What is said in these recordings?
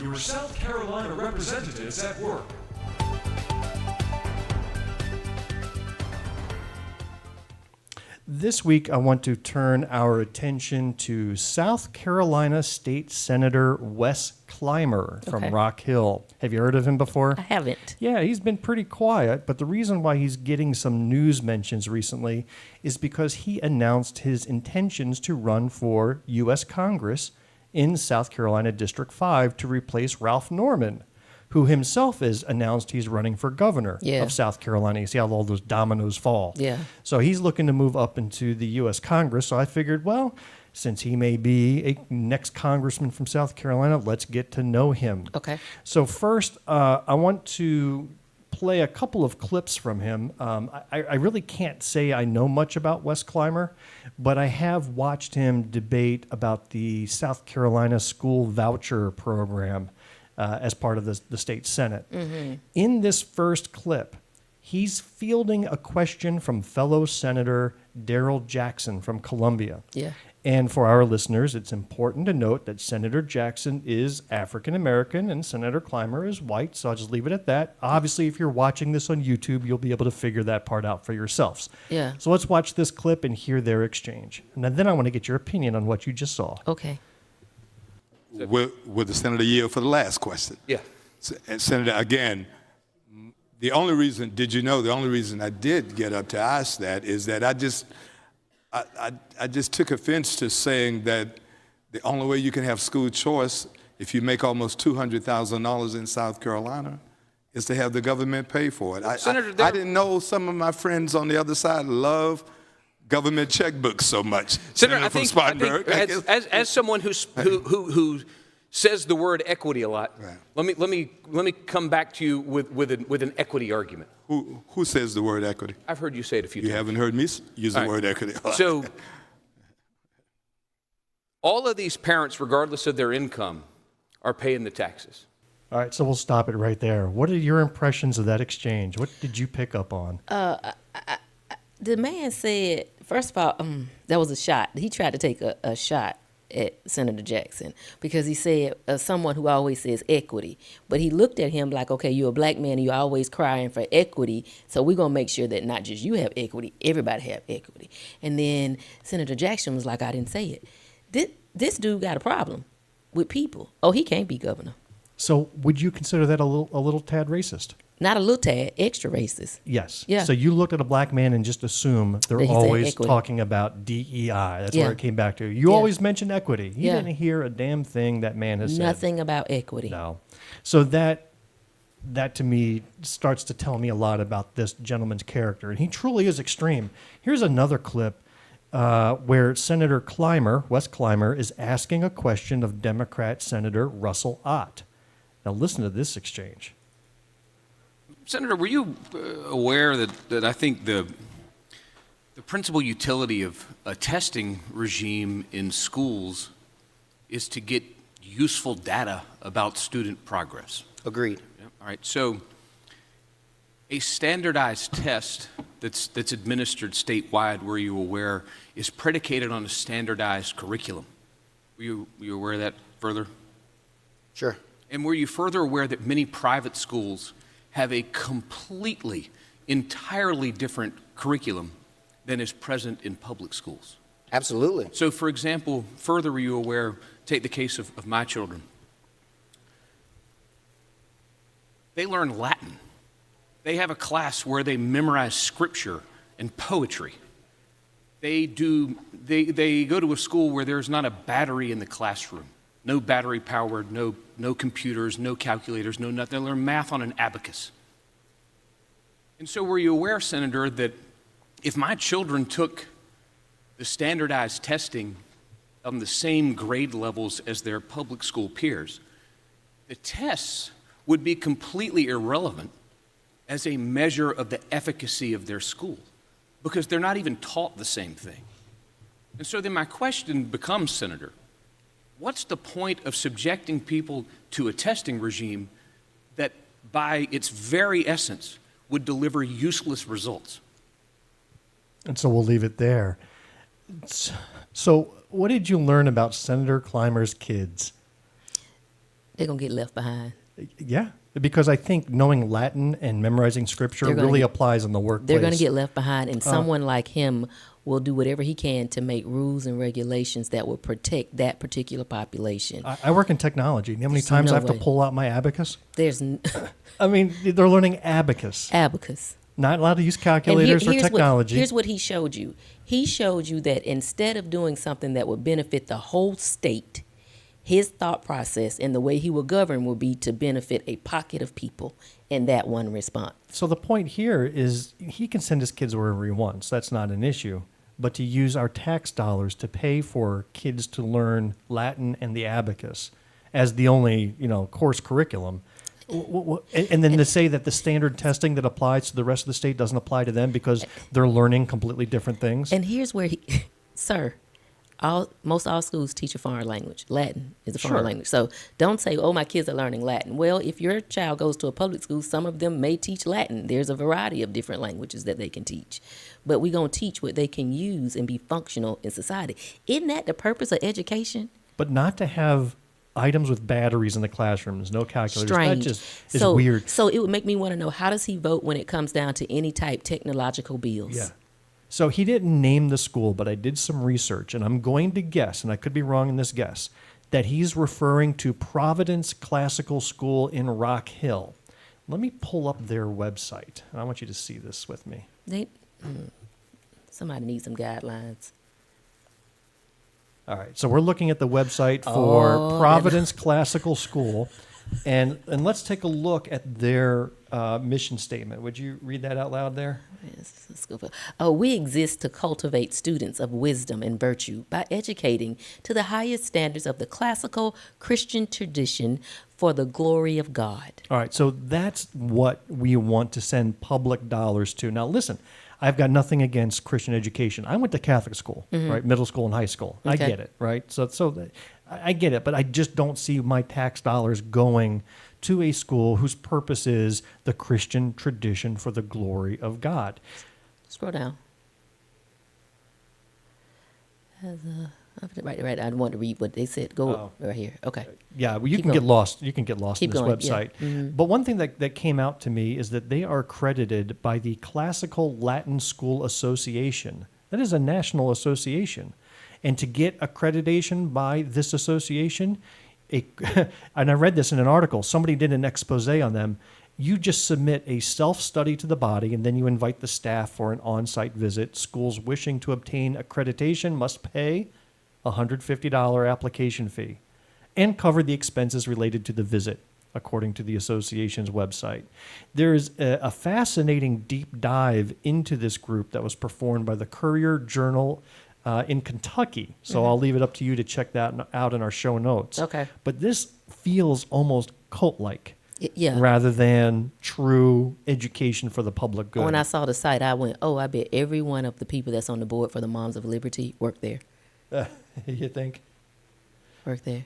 your South Carolina representatives at work. This week, I want to turn our attention to South Carolina State Senator Wes Climer from Rock Hill. Have you heard of him before? I haven't. Yeah, he's been pretty quiet, but the reason why he's getting some news mentions recently is because he announced his intentions to run for U.S. Congress in South Carolina District 5 to replace Ralph Norman, who himself has announced he's running for governor of South Carolina. You see how all those dominoes fall. Yeah. So he's looking to move up into the U.S. Congress. So I figured, well, since he may be a next congressman from South Carolina, let's get to know him. Okay. So first, I want to play a couple of clips from him. I really can't say I know much about Wes Climer, but I have watched him debate about the South Carolina school voucher program as part of the state Senate. Mm-hmm. In this first clip, he's fielding a question from fellow Senator Daryl Jackson from Columbia. Yeah. And for our listeners, it's important to note that Senator Jackson is African American and Senator Climer is white, so I'll just leave it at that. Obviously, if you're watching this on YouTube, you'll be able to figure that part out for yourselves. Yeah. So let's watch this clip and hear their exchange. And then I want to get your opinion on what you just saw. Okay. Will the senator yield for the last question? Yeah. And Senator, again, the only reason I did get up to ask that is that I just took offense to saying that the only way you can have school choice if you make almost $200,000 in South Carolina is to have the government pay for it. Senator, I didn't know some of my friends on the other side love government checkbooks so much. Senator, I from think Spartanburg. as someone who says the word equity a lot, Right. let me come back to you with an equity argument. Who says the word equity? I've heard you say it a few You times. haven't heard me use the All right. word equity. So all of these parents, regardless of their income, are paying the taxes. All right, so we'll stop it right there. What are your impressions of that exchange? What did you pick up on? The man said, first of all, that was a shot. He tried to take a shot at Senator Jackson because he said, someone who always says equity. But he looked at him like, okay, you're a black man and you're always crying for equity, so we're going to make sure that not just you have equity, everybody have equity. And then Senator Jackson was like, I didn't say it. This dude got a problem with people. Oh, he can't be governor. So would you consider that a little tad racist? Not a little tad, extra racist. Yes. Yeah. So you looked at a black man and just assume they're That he said always equity. talking about DEI. That's Yeah. where it came back to. You Yeah. always mention equity. You Yeah. didn't hear a damn thing that man has said. Nothing about equity. No. So that to me starts to tell me a lot about this gentleman's character. And he truly is extreme. Here's another clip where Senator Climer, Wes Climer, is asking a question of Democrat Senator Russell Ott. Now listen to this exchange. Senator, were you aware that I think the principal utility of a testing regime in schools is to get useful data about student progress? Agreed. Yep. All right. So a standardized test that's administered statewide, were you aware, is predicated on a standardized curriculum. Were you aware of that further? Sure. And were you further aware that many private schools have a entirely different curriculum than is present in public schools? Absolutely. So, for example, further were you aware, take the case of my children. They learn Latin. They have a class where they memorize scripture and poetry. They go to a school where there's not a battery in the classroom. No battery powered, no computers, no calculators, no nothing. They learn math on an abacus. And so were you aware, Senator, that if my children took the standardized testing on the same grade levels as their public school peers, the tests would be completely irrelevant as a measure of the efficacy of their school because they're not even taught the same thing. And so then my question becomes, Senator, what's the point of subjecting people to a testing regime that by its very essence would deliver useless results? And so we'll leave it there. So what did you learn about Senator Climer's kids? They're going to get left behind. Yeah, because I think knowing Latin and memorizing scripture really applies in the workplace. They're going to get left behind, and someone like him will do whatever he can to make rules and regulations that will protect that particular population. I work in technology. You know how many times I have to pull out my abacus? I mean, they're learning abacus. Abacus. Not allowed to use calculators or technology. Here's what he showed you. He showed you that instead of doing something that would benefit the whole state, his thought process and the way he will govern will be to benefit a pocket of people in that one response. So the point here is he can send his kids wherever he wants. That's not an issue. But to use our tax dollars to pay for kids to learn Latin and the abacus as the only, course curriculum, and then to say that the standard testing that applies to the rest of the state doesn't apply to them because they're learning completely different things. And here's where sir, most all schools teach a foreign language. Latin is a foreign language. So don't say, my kids are learning Latin. Well, if your child goes to a public school, some of them may teach Latin. There's a variety of different languages that they can teach. But we're going to teach what they can use and be functional in society. Isn't that the purpose of education? But not to have items with batteries in the classrooms, no calculators. Strange. That just is weird. So it would make me want to know, how does he vote when it comes down to any type technological bills? Yeah. So he didn't name the school, but I did some research, and I'm going to guess, and I could be wrong in this guess, that he's referring to Providence Classical School in Rock Hill. Let me pull up their website, and I want you to see this with me. Somebody needs some guidelines. All right, so we're looking at the website for Providence Classical School, and let's take a look at their mission statement. Would you read that out loud there? Yes, we exist to cultivate students of wisdom and virtue by educating to the highest standards of the classical Christian tradition for the glory of God. All right, so that's what we want to send public dollars to. Now, listen, I've got nothing against Christian education. I went to Catholic school, right? Middle school and high school. Okay. I get it, right? So I get it, but I just don't see my tax dollars going to a school whose purpose is the Christian tradition for the glory of God. Scroll down. Right. I want to read what they said. Go right here. Okay. Yeah, well, you can get lost. You can get lost in this website. Yeah. Mm-hmm. But one thing that came out to me is that they are accredited by the Classical Latin School Association. That is a national association. And to get accreditation by this association, and I read this in an article, somebody did an expose on them. You just submit a self-study to the body, and then you invite the staff for an on-site visit. Schools wishing to obtain accreditation must pay a $150 application fee and cover the expenses related to the visit, according to the association's website. There's a fascinating deep dive into this group that was performed by the Courier-Journal in Kentucky. So I'll leave it up to you to check that out in our show notes. Okay. But this feels almost cult-like. Yeah. Rather than true education for the public good. When I saw the site, I went, I bet every one of the people that's on the board for the Moms of Liberty work there. You think? Work there.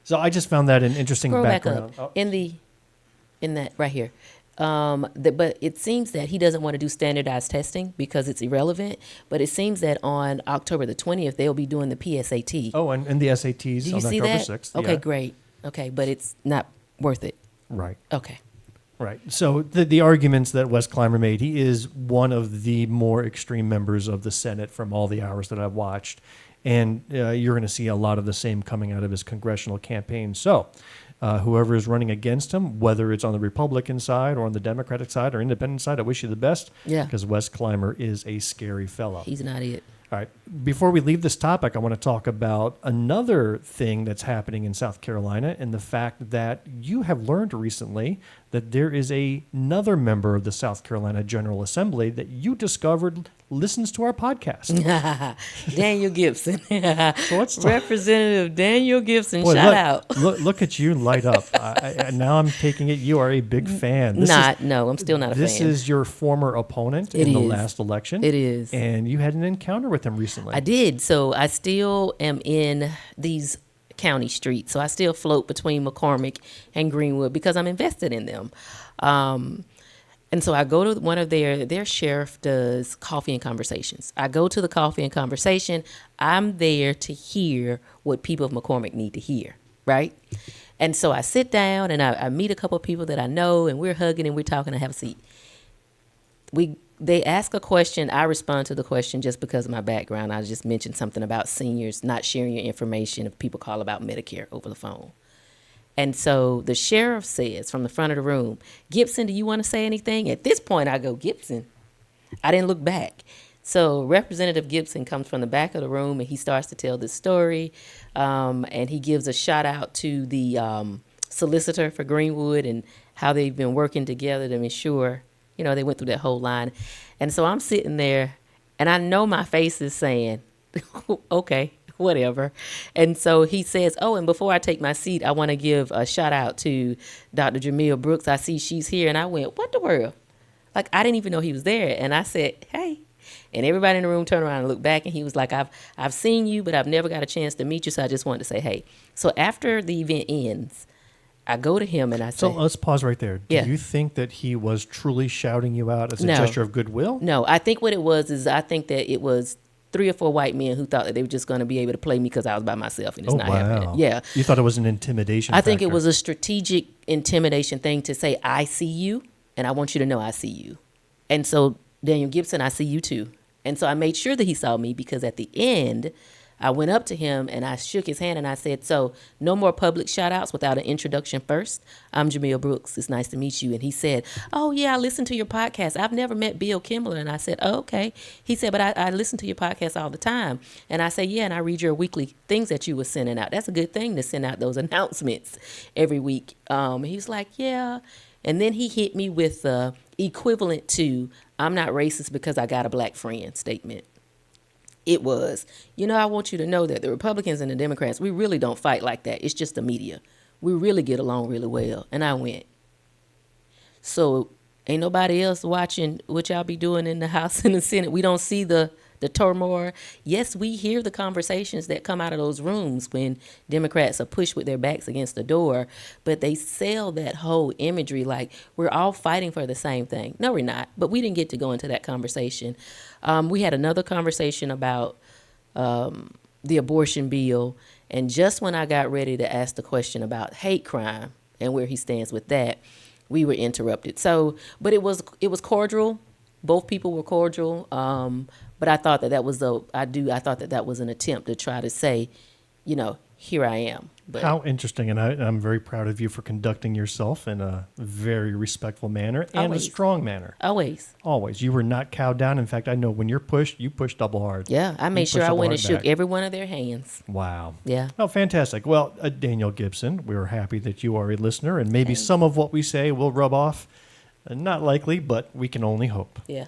So I just found that an interesting background. Back up. In that right here. But it seems that he doesn't want to do standardized testing because it's irrelevant. But it seems that on October the 20th, they'll be doing the PSAT. Oh, and the SATs Do you on see October that? 6th. Okay, yeah. great. Okay, but it's not worth it. Right. Okay. Right. So the arguments that Wes Climer made, he is one of the more extreme members of the Senate from all the hours that I've watched. And you're going to see a lot of the same coming out of his congressional campaign. So whoever is running against him, whether it's on the Republican side or on the Democratic side or independent side, I wish you the best. Yeah. Because Wes Climer is a scary fellow. He's not it. All right. Before we leave this topic, I want to talk about another thing that's happening in South Carolina and the fact that you have learned recently that there is another member of the South Carolina General Assembly that you discovered listens to our podcast. Daniel Gibson. So let's talk. Representative Daniel Gibson, Boy, shout out. Look at you light up. Now I'm taking it you are a big fan. No, I'm still not a fan. This is your former opponent in the last election. It is. And you had an encounter with him recently. I did. So I still am in these county streets. So I still float between McCormick and Greenwood because I'm invested in them. And so I go to one of their sheriff does coffee and conversations. I go to the coffee and conversation. I'm there to hear what people of McCormick need to hear, right? And so I sit down and I meet a couple of people that I know, and we're hugging and we're talking. I have a seat. They ask a question. I respond to the question just because of my background. I just mentioned something about seniors not sharing your information if people call about Medicare over the phone. And so the sheriff says from the front of the room, Gibson, do you want to say anything? At this point, I go, Gibson. I didn't look back. So Representative Gibson comes from the back of the room and he starts to tell this story. And he gives a shout out to the solicitor for Greenwood and how they've been working together to ensure, they went through that whole line. And so I'm sitting there and I know my face is saying, okay, whatever. And so he says, oh, and before I take my seat, I want to give a shout out to Dr. Jumelle Brooks. I see she's here. And I went, what the world? Like, I didn't even know he was there. And I said, hey. And everybody in the room turned around and looked back. And he was like, I've seen you, but I've never got a chance to meet you. So I just wanted to say, hey. So after the event ends, I go to him and I say. So let's pause right there. Do Yeah. you think that he was truly shouting you out as a No. gesture of goodwill? No, I think what it was is I think that it was 3 or 4 white men who thought that they were just going to be able to play me because I was by myself and it's not happening. Yeah. You thought it was an intimidation I think it factor. was a strategic intimidation thing to say, I see you and I want you to know I see you. And so, Daniel Gibson, I see you too. And so I made sure that he saw me because at the end, I went up to him and I shook his hand and I said, so no more public shout outs without an introduction first. I'm Jumelle Brooks. It's nice to meet you. And he said, oh, yeah, I listened to your podcast. I've never met Bill Kimbler. And I said, oh, okay. He said, but I listen to your podcast all the time. And I said, yeah, and I read your weekly things that you were sending out. That's a good thing to send out those announcements every week. He's like, yeah. And then he hit me with the equivalent to I'm not racist because I got a black friend statement. It was, I want you to know that the Republicans and the Democrats, we really don't fight like that. It's just the media. We really get along really well. And I went, so ain't nobody else watching what y'all be doing in the House and the Senate. We don't see the turmoil. Yes, we hear the conversations that come out of those rooms when Democrats are pushed with their backs against the door, but they sell that whole imagery like we're all fighting for the same thing. No, we're not, but we didn't get to go into that conversation. We had another conversation about the abortion bill, and just when I got ready to ask the question about hate crime and where he stands with that, we were interrupted. So, but it was cordial. Both people were cordial. But I thought that was I thought that was an attempt to try to say, here I am. But How interesting, and I'm very proud of you for conducting yourself in a very respectful manner and Always. a strong manner. Always. Always. You were not cowed down. In fact, I know when you're pushed, you push double hard. Yeah, I You made sure push I double went hard and shook back. every one of their hands. Wow. Yeah. Oh, fantastic. Well, Daniel Gibson, we're happy that you are a listener, and maybe some of what we say will rub off. Not likely, but we can only hope. Yeah.